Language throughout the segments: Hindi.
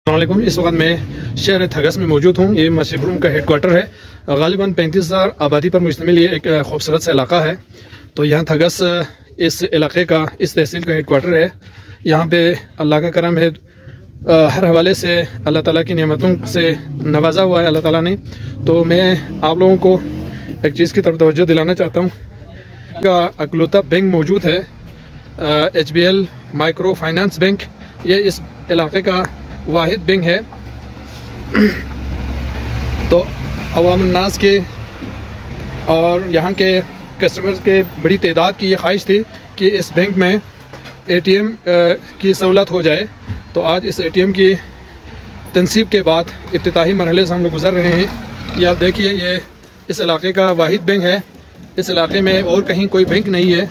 अस्सलामुअलैकुम। इस वक्त मैं शहर थगस में मौजूद हूँ। ये मशरूम का हेडक्वार्टर है। गालिबन 35,000 आबादी पर मुश्तमिल ये एक खूबसूरत सा इलाका है। तो यहाँ थगस इस इलाके का, इस तहसील का हेडक्वार्टर है। यहाँ पे अल्लाह का करम है, हर हवाले से अल्लाह ताला की नेमतों से नवाजा हुआ है अल्लाह ताला ने। तो मैं आप लोगों को एक चीज़ की तरफ तवज्जो दिलाना चाहता हूँ का अकलौता बैंक मौजूद है, HBL माइक्रो फाइनेंस बैंक। ये इस इलाके का वाहिद बैंक है। तो अवाम नास के और यहाँ के कस्टमर्स के बड़ी तादाद की ये ख्वाहिश थी कि इस बैंक में ATM की सहूलत हो जाए। तो आज इस ATM की तनसीब के बाद इब्तिदाई मरहले से हम लोग गुजर रहे हैं। ये आप देखिए, ये इस इलाके का वाहिद बैंक है। इस इलाके में और कहीं कोई बैंक नहीं है।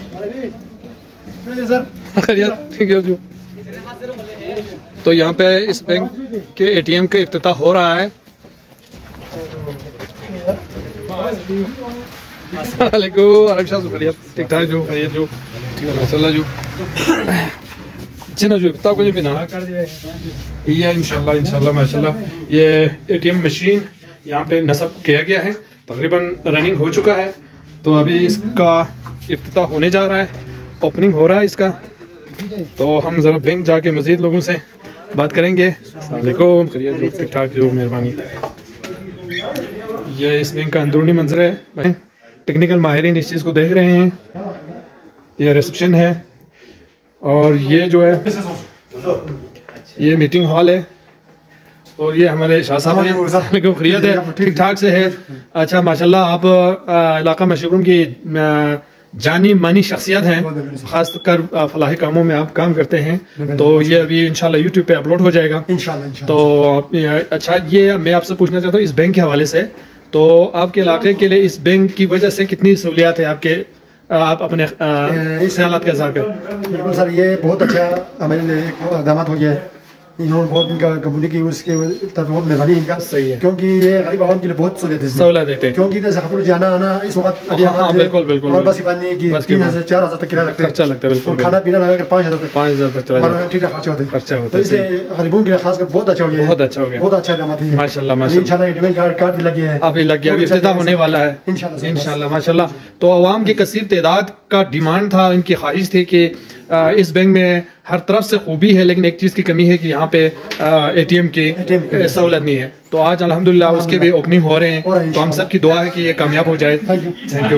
तो यहाँ पे इस बैंक के ATM का इफ्तिताह हो रहा है। ठीक ठाक जो जो माशाल्लाह जो जो इफ्तार को भी ना ये इंशाल्लाह माशाल्लाह ये ATM मशीन यहाँ पे नस्ब किया गया है, तकरीबन रनिंग हो चुका है। तो अभी इसका इफ्तिताह होने जा रहा है, ओपनिंग हो रहा है इसका। तो हम जरा बैंक जाके मजीद लोगों से बात करेंगे। अस्सलामुअलैकुम, ठीक ठाक जो मेहरबानी। ये इस बैंक का अंदरूनी मंजर है। टेक्निकल माहिरीन इस चीज़ को देख रहे हैं। ये रिसेप्शन है और ये जो है ये मीटिंग हॉल है। और ये हमारे शाह साहब हैं, खैरियत है, ठीक ठाक से है। अच्छा माशाल्लाह, आप इलाका मशरूम की जानी मानी शख्सियत हैं, खासकर फलाही कामों में आप काम करते हैं। तो ये अभी इंशाल्लाह YouTube पे अपलोड हो जाएगा इंशाल्लाह। तो अच्छा, ये मैं आपसे पूछना चाहता हूँ इस बैंक के हवाले से। तो आपके इलाके के लिए इस बैंक की वजह से कितनी सहूलियात है आपके, आप अपने इस हालात के साथ? बिल्कुल सर, ये बहुत अच्छा हमारे लिए इकदाम हो गया है। इन्होंने बहुत इनका कंपनी की उसके तरफ बहुत मेहरबानी इनका, सही है, क्योंकि ये गरीब आवाम के लिए बहुत सहूलत देते हैं। क्योंकि इधर जहापुर जाना आना इस वक्त बिल्कुल और बस पानी की 3,000 से 4,000 तक किराया लगता है, बिल्कुल खाना पीना लगाकर 5,000 तक ठीक ठाक खर्चा होता है। तो इसलिए गरीबों के लिए खासकर बहुत अच्छा हो गया, बहुत अच्छा हो गया, बहुत अच्छा दाम है माशाल्लाह। इंशाल्लाह कार्ड भी लग गया है, अभी लग गया, इफ्तिताह होने वाला है इंशाल्लाह माशाल्लाह। तो अवाम की कसीर तादाद का डिमांड था, इनकी ख्वाहिश थी कि इस बैंक में हर तरफ से खूबी है, लेकिन एक चीज़ की कमी है कि यहाँ पे ATM की सहूलत नहीं है। तो आज अल्हम्दुलिल्लाह उसके भी ओपनिंग हो रहे हैं। तो हम सब की दुआ है कि ये कामयाब हो जाए। Thank you.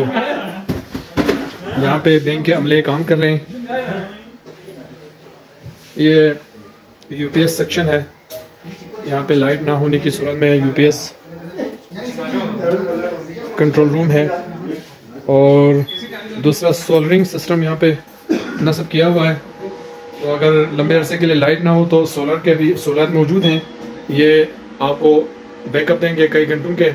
यहाँ पे बैंक के अमले काम कर रहे हैं। ये UPS सेक्शन है। यहाँ पे लाइट ना होने की सूरत में UPS कंट्रोल रूम है। और दूसरा सोलरिंग सिस्टम यहाँ पे नस्ब किया हुआ है। तो अगर लंबे अरसे के लिए लाइट ना हो तो सोलर मौजूद हैं। ये आपको बैकअप देंगे कई घंटों के।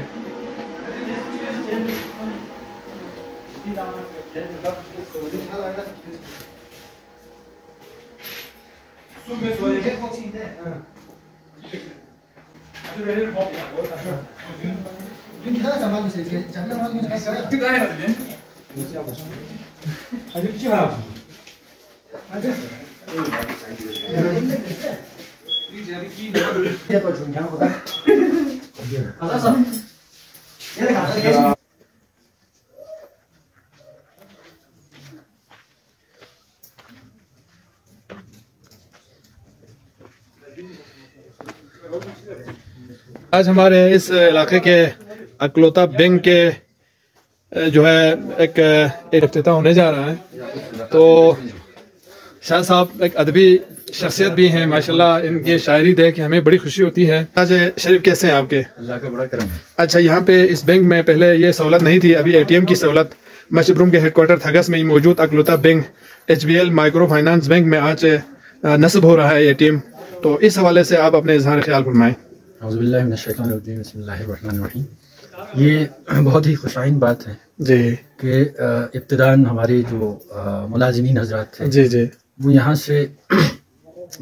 आज हमारे इस इलाके के अकलौता बैंक के जो है एक इफ्तिताह होने जा रहा है। तो शाह साहब एक अदबी शख्सियत भी हैं माशाल्लाह, इनकी शायरी देख के हमें बड़ी खुशी होती है। आज शरीफ कैसे हैं आपके? अल्लाह का बड़ा करम है। अच्छा, यहाँ पे इस बैंक में पहले ये सहूलत नहीं थी, अभी ATM की सहूलत मशरूम के हेडक्वार्टर थगस में ही मौजूद अकलौता bank HBL micro finance bank में आज नस्ब हो रहा है ATM। तो इस हवाले से आप अपने इज़हार ख्याल फरमाएं। ये बहुत ही खुशाइन बात है जी कि इब्तिदान हमारे जो मुलाजिमीन हजरात थे जी जी वो यहाँ से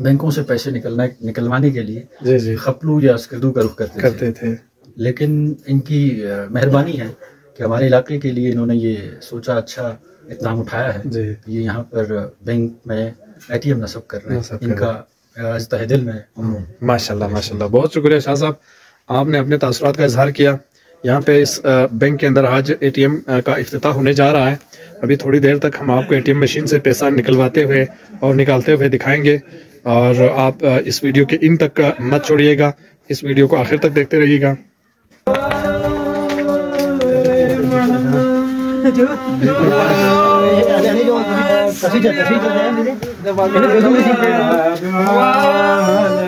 बैंकों से पैसे निकलवाने के लिए जी जी खपलू या स्कर्दू का रुख करते थे। लेकिन इनकी मेहरबानी है कि हमारे इलाके के लिए इन्होंने ये सोचा, अच्छा इक़दाम उठाया है। ये यहाँ पर बैंक में ATM नस्ब कर रहे हैं। इनका तहे दिल में। माशाल्लाह माशाल्लाह, बहुत शुक्रिया शाह साहब, आपने अपने तासुरात का इजहार किया। यहाँ पे इस बैंक के अंदर आज ATM का इफ्तिताह होने जा रहा है। अभी थोड़ी देर तक हम आपको ATM मशीन से पैसा निकलवाते हुए और निकालते हुए दिखाएंगे, और आप इस वीडियो के इन तक मत छोड़िएगा, इस वीडियो को आखिर तक देखते रहिएगा।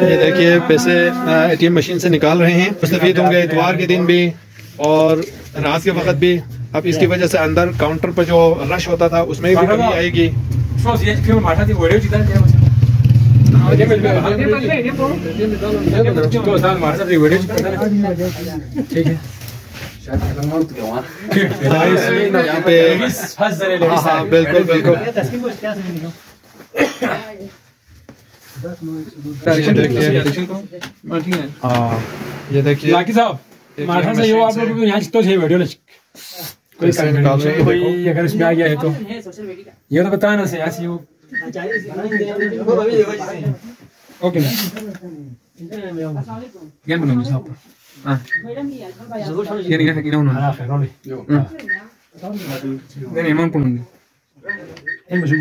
ये देखिए पैसे ATM मशीन से निकाल रहे हैं। मुस्तफीद होंगे इतवार के दिन भी और रात के वक्त भी। अब इसकी वजह से अंदर काउंटर पर जो रश होता था उसमें भी कमी आएगी। ठीक है, यहाँ पे हाँ बिल्कुल बिल्कुल। ये देखिए कोई अगर इसमें आ गया है तो ये तो बताना से ऐसी हो। ओके क्या बनाऊंगी साहब? हाँ ये नहीं है कि ना उन्होंने नहीं मान पड़ूंगी हम बस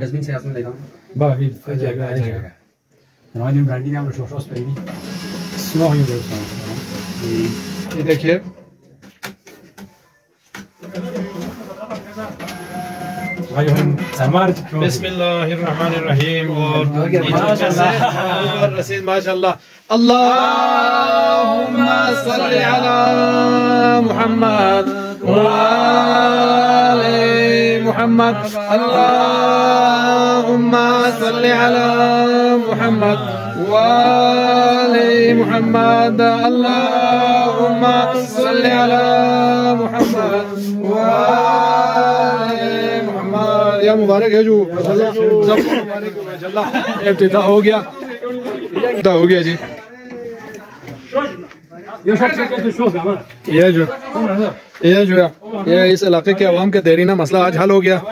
डस्टबिन से आपने देखा बा भी आ जाएगा हमारी ब्रांडी नाम शोशोस पे भी स्लो ही बोलता हूं। ये देखिए बिस्मिल्लाहिर्रहमानिर्रहीम। और रसीद माशाल्लाह। अल्लाहुम्मा सल्ली अला मुहम्मद व आले मुहम्मद। अल्लाहुम्मा सल्ली अला मुहम्मद व आले मुहम्मद। अल्लाहुम्मा सल्ली अला मुहम्मद व या मुबारक है जो इफ्तिताह हो गया, इफ्तिताह हो गया जी। ये जो है ये इस इलाके के अवाम का देरीना मसला आज हल हो गया।